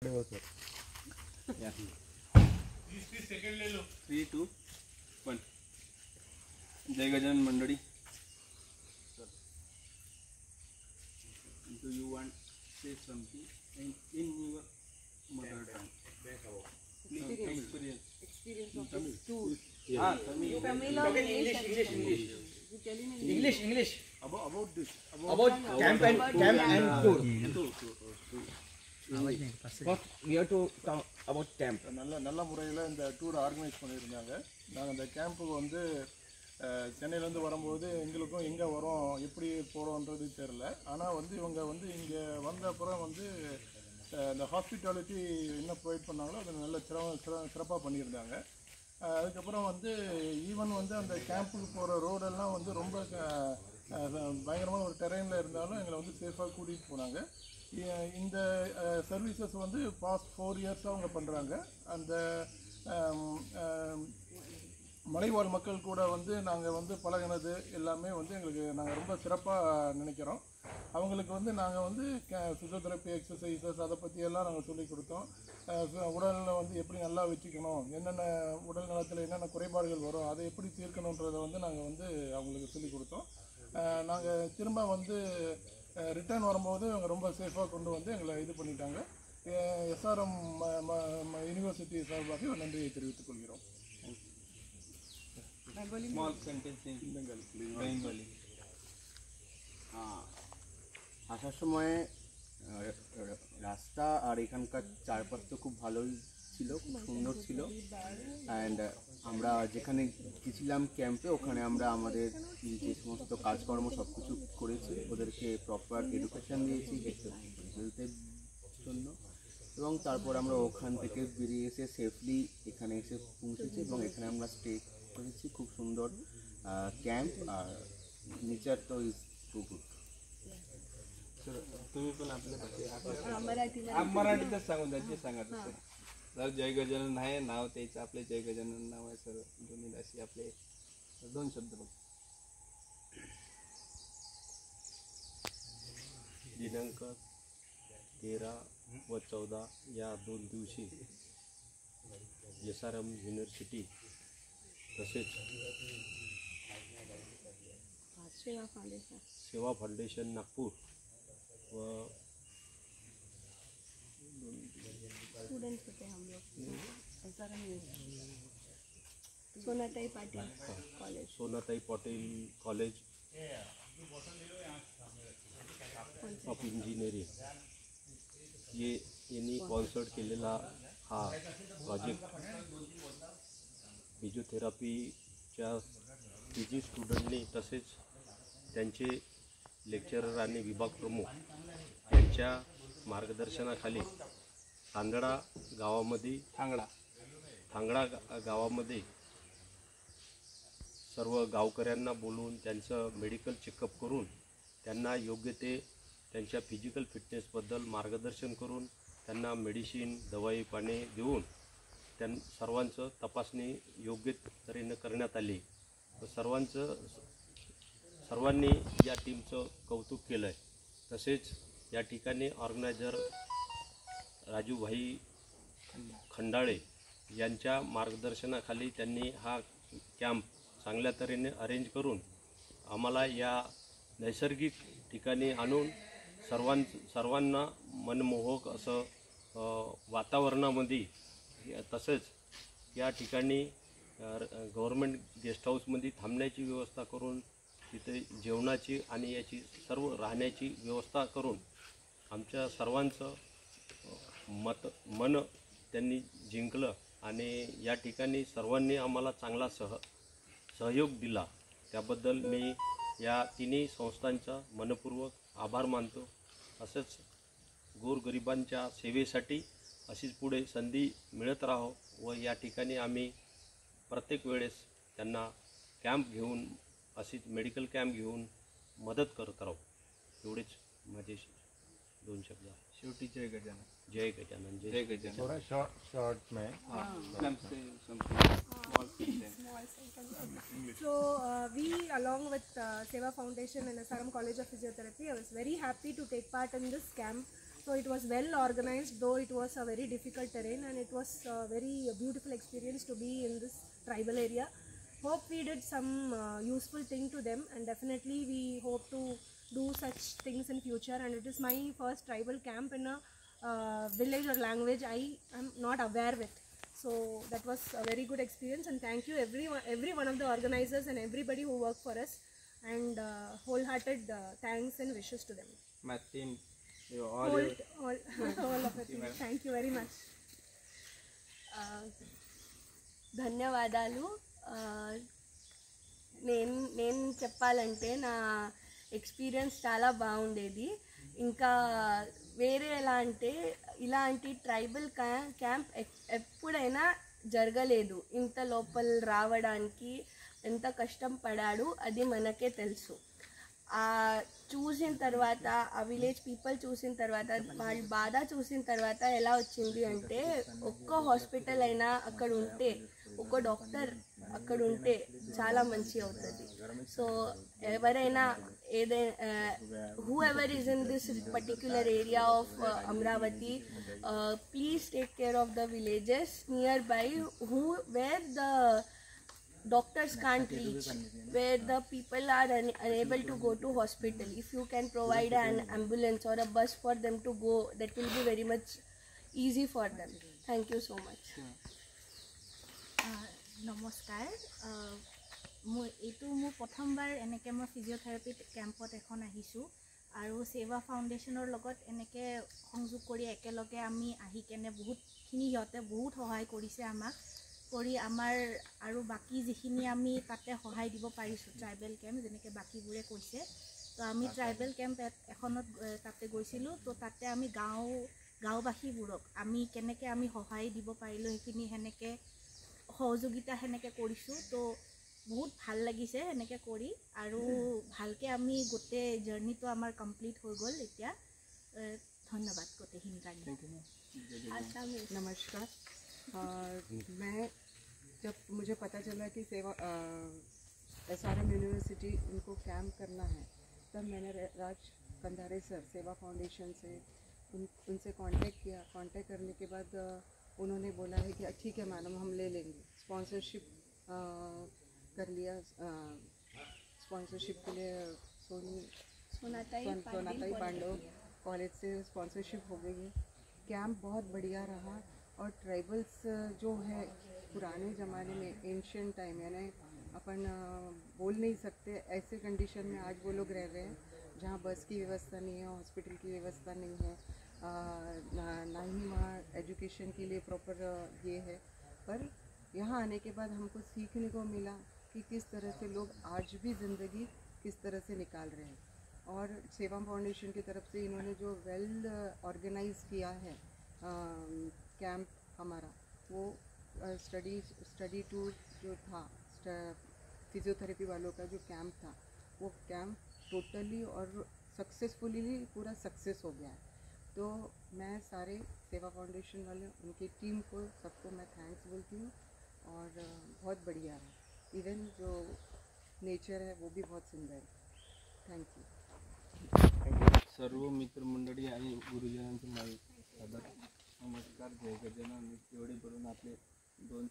Yeah. 3, 2, 1. जय गजानन मंडळी. Do you want say something in your mother tongue? Experience of this tour. Tamil. English. About this. About camp and tour. What we have to talk about camp. நல்ல முறையில் இந்த tour organise பண்ணியிருந்தாங்க. நாங்கள் இந்த கேம்புக்கு வந்து சென்னையிலேருந்து வரும்போது எங்களுக்கும் எங்கே வரோம் எப்படி போகிறோன்றது தெரில. ஆனால் வந்து இவங்க வந்து இங்கே வந்த அப்புறம் வந்து இந்த ஹாஸ்பிட்டாலிட்டி என்ன ப்ரொவைட் பண்ணாங்களோ அது நல்ல சிறப்பாக பண்ணியிருந்தாங்க. அதுக்கப்புறம் வந்து ஈவன் வந்து அந்த கேம்புக்கு போகிற ரோடெல்லாம் வந்து ரொம்ப பயங்கரமான ஒரு டெரெயினில் இருந்தாலும் எங்களை வந்து சேஃபாக கூட்டிகிட்டு போனாங்க. இந்த சர்வீசஸ் வந்து பாஸ்ட் 4 இயர்ஸாக அவங்க பண்ணுறாங்க. அந்த மலைவாழ் மக்கள் கூட வந்து நாங்கள் வந்து பழகினது எல்லாமே வந்து எங்களுக்கு நாங்கள் ரொம்ப சிறப்பாக நினைக்கிறோம். அவங்களுக்கு வந்து நாங்கள் வந்து ஃபிசியோதெரப்பி எக்ஸசைசஸ் அதை பற்றியெல்லாம் நாங்கள் சொல்லிக் கொடுத்தோம். உடலில் வந்து எப்படி நல்லா வச்சுக்கணும், என்னென்ன உடல் நலத்தில் என்னென்ன குறைபாடுகள் வரும், அதை எப்படி தீர்க்கணுன்றதை வந்து நாங்கள் வந்து அவங்களுக்கு சொல்லிக் கொடுத்தோம். நாங்கள் திரும்ப வந்து ரிட்டர்ன் வரும்போது அவங்க ரொம்ப சேஃபாக கொண்டு வந்து எங்களை இது பண்ணிட்டாங்க. SRM யூனிவர்சிட்டி சார்பாக நன்றியை தெரிவித்துக் கொள்கிறோம். Small sentence in Bengali. আসার সময় রাস্তা আর এখানকার চারপাশটা খুব ভালোই ছিল, খুব সুন্দর ছিল। অ্যান্ড আমরা যেখানে গেছিলাম ক্যাম্পে ওখানে আমরা আমাদের যে সমস্ত কাজকর্ম সব কিছু করেছি, ওদেরকে প্রপার এডুকেশান দিয়েছি হেলথের জন্য, এবং তারপর আমরা ওখান থেকে বেরিয়ে এসে সেফলি এখানে এসে পৌঁছেছি এবং এখানে আমরা স্টে করেছি। খুব সুন্দর ক্যাম্প আর নেচার তো ইজ টু গুड। तुम्ही पण आपल्या मराठीतच सांगून द्या जे सांगा तसं. जर जय गजानन आहे नाव त्याचं, आपले जय गजानन नाव आहे सर दोन्ही अशी आपले 2 शब्द बघ. दिनांक 13 व 14 या 2 दिवशी SRM युनिव्हर्सिटी तसेच सेवा फाउंडेशन नागपूर व स्टूडेंट्स होते हम लोग सोनाताई पाटील कॉलेज ऑफ इंजिनिअरिंग यांनी स्पॉन्सर्ड केलेला हा प्रोजेक्ट फिजिओथेरपीच्या PG स्टुडंटनी तसेच त्यांचे लेक्चरर आणि विभाग प्रमुख यांच्या मार्गदर्शनाखाली थांगडा गावामध्ये सर्व गावकऱ्यांना बोलवून त्यांचं मेडिकल चेकअप करून त्यांना योग्य ते त्यांच्या फिजिकल फिटनेसबद्दल मार्गदर्शन करून त्यांना मेडिसिन दवाई पाणी देऊन सर्वांचं तपासणी योग्य तऱ्हेनं करण्यात आली. सर्वांनी या टीमचं कौतुक केलं आहे. तसेच या ठिकाणी ऑर्गनायझर राजूभाई खंडाळे यांच्या मार्गदर्शनाखाली त्यांनी हा कॅम्प चांगल्या तऱ्हेने अरेंज करून आम्हाला या नैसर्गिक ठिकाणी आणून सर्वांना मनमोहक असं वातावरणामध्ये, तसेच या ठिकाणी गव्हर्मेंट गेस्ट हाऊसमध्ये थांबण्याची व्यवस्था करून तिथे जेवणाची आणि याची सर्व राहण्याची व्यवस्था करून आमच्या सर्वांचं मन त्यांनी जिंकलं आणि या ठिकाणी सर्वांनी आम्हाला चांगला सहयोग दिला. त्याबद्दल मी या तिन्ही संस्थांचा मनपूर्वक आभार मानतो. असंच गोरगरिबांच्या सेवेसाठी अशीच पुढे संधी मिळत राहो व या ठिकाणी आम्ही प्रत्येक वेळेस त्यांना कॅम्प घेऊन अशीच मेडिकल कॅम्प घेऊन मदत करत राहू. एवढेच माझे 2 शब्द. शेवटी जय गजानन. जय गजानन. जय गजानन. थोड़ा शॉर्ट में So we along with Seva Foundation and SRM College of Physiotherapy, I was very happy to take part in this camp. So it was well organized, though it was a very difficult terrain, and it was a very beautiful experience to be in this tribal area. Hope we did some useful thing to them, and definitely we hope to do such things in future. And it is my first tribal camp in a village or language I am not aware with. So that was a very good experience, and thank you every one of the organizers and everybody who worked for us, and wholehearted thanks and wishes to them. My team, you all All of it. Thank you very much. ధన్యవాదాలు. నేను చెప్పాలంటే నా experience చాలా బాగుండేది. ఇంకా వేరే ఎలా అంటే ఇలాంటి ట్రైబల్ క్యాంప్ ఎప్పుడైనా జరగలేదు. ఇంత లోపల రావడానికి ఎంత కష్టం పడాడు అది మనకే తెలుసు. చూసిన తర్వాత ఆ విలేజ్ పీపుల్ చూసిన తర్వాత వాళ్ళ బాధ చూసిన తర్వాత ఎలా వచ్చింది అంటే ఒక్క హాస్పిటల్ అయినా అక్కడ ఉంటే ఒక డాక్టర్ అక్కడ ఉంటే చాలా మంచి అవుతుంది. సో ఎవరైనా ఏదైనా whoever is in this particular area of Amravati, please take care of the villages nearby where the doctors can't reach, where the people are unable to go to hospital. If you can provide an ambulance or a bus for them to go, that will be very much easy for them. Thank you so much. নমস্কাৰ, এইটো মোৰ প্ৰথমবাৰ এনেকৈ মই physiotherapy কেম্পত এখন আহিছোঁ, আৰু সেৱা ফাউণ্ডেশ্যনৰ লগত এনেকৈ সংযোগ কৰি একেলগে আমি আহি কেনে বহুতখিনি সিহঁতে বহুত সহায় কৰিছে আমাক, কৰি আমাৰ আৰু বাকী যিখিনি আমি তাতে সহায় দিব পাৰিছোঁ ট্ৰাইবেল কেম্প যেনেকৈ বাকীবোৰে কৈছে। তো আমি ট্ৰাইবেল কেম্প এখনত তাতে গৈছিলোঁ। তো তাতে আমি গাঁওবাসীবোৰক আমি কেনেকৈ আমি সহায় দিব পাৰিলোঁ সেইখিনি সেনেকৈ সহযোগিতা সেনেকৈ কৰিছোঁ। তো বহুত ভাল লাগিছে সেনেকৈ কৰি, আৰু ভালকৈ আমি গোটেই জাৰ্ণিটো আমাৰ কমপ্লিট হৈ গ'ল এতিয়া। ধন্যবাদ গোটেইখিনিৰ কাৰণে। नमस्कार। मैं जब मुझे पता चला कि SRM यूनिवर्सिटी उनको कैंप करना है, तब मैंने राज कंधारे सर सेवा फाउंडेशन से उनसे कांटेक्ट किया। कांटेक्ट करने के बाद उन्होंने बोला है कि ठीक है मैडम, हम ले लेंगे। स्पॉन्सरशिप कर लिया। स्पॉन्सरशिप के लिए सोनाताई पांडव कॉलेज से स्पॉन्सरशिप हो गई है। कैंप बहुत बढ़िया रहा, और ट्राइबल्स जो है पुराने ज़माने में एंशियंट टाइम, यानी अपन बोल नहीं सकते ऐसे कंडीशन में आज वो लोग रह रहे हैं जहाँ बस की व्यवस्था नहीं है, हॉस्पिटल की व्यवस्था नहीं है, ना ही वहाँ एजुकेशन के लिए प्रॉपर ये है। पर यहाँ आने के बाद हमको सीखने को मिला कि किस तरह से लोग आज भी ज़िंदगी किस तरह से निकाल रहे हैं। और सेवा फाउंडेशन की तरफ से इन्होंने जो वेल ऑर्गेनाइज किया है कैंप हमारा, वो स्टडी टूर जो था, फिजियोथेरेपी वालों का जो कैंप था, वो कैंप टोटली और सक्सेसफुली पूरा सक्सेस हो गया है। तो मैं सारे सेवा फाउंडेशन वाले उनकी टीम को सबको मैं थैंक्स बोलती हूँ, और बहुत बढ़िया है। इवन जो नेचर है वो भी बहुत सुंदर है। Thank you. सर्व मित्रमंडळी आणि गुरुजनांचे माझे नमस्कार, जय गजानन. एवढे करून आपले 2